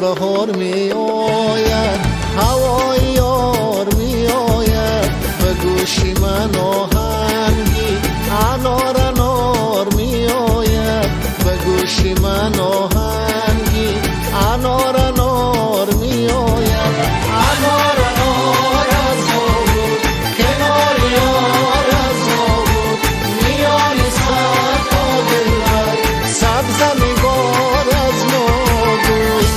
بهار می آید هوای یار می آید به گوشی من آهنگی انار انار می آید به گوشی من آهنگی انار انار می آید انار انار از ما بود کنار یار از ما بود میانی سر تا دلبر سبز نگار از ما بود.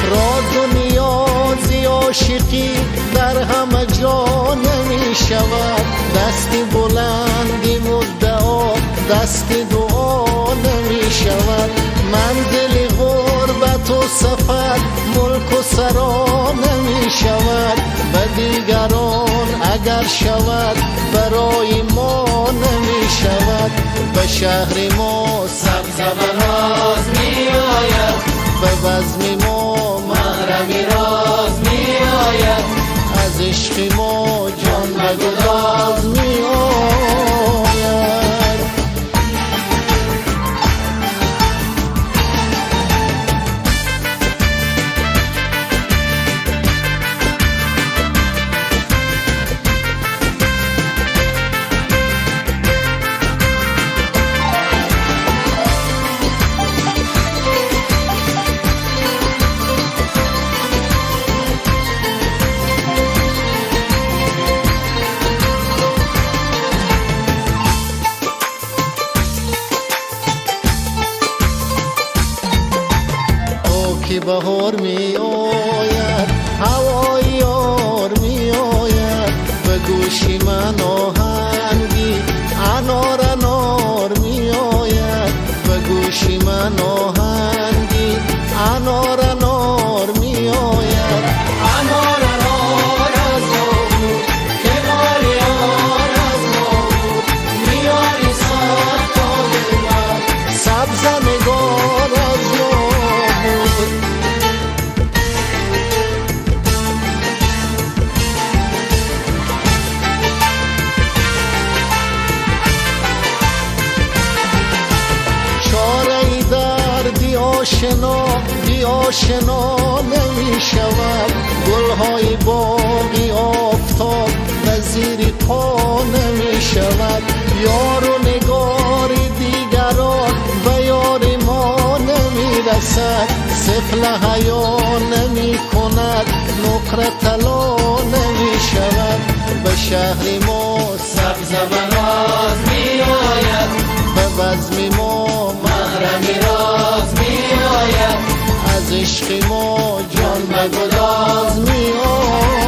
راز و نیازی عاشقی در همه جا نمی شود دستی بلندی مدعا دستی دعا نمی شود منزل غربت و سفر ملک و سرا نمی شود به دیگران اگر شود برای ما نمی شود به شهر ما سبز و ناز می آید به بزم ما محرمی راز می آید از عشق ما جان به گداز می آید. که بهار می آید هوای یار می آید به گوشی من آهنگی انار انار می آید به گوشی من آهنگی انار انار می آید انار انار از ما بود کنار یار از ما بود میانی سر تا دلبر سبز نگار از ما بود. بی آشنا نمی شود گلهای باغی آفتاب نظیر پا نمی شود یار و نگار دیگران به یار ما نمی رسد سفل حیا نمی کند نقره طلا نمی شود به شهر ما سبز و ناز می آید به بزم ما محرمی راز می آید از عشق ما جان به گداز می آید.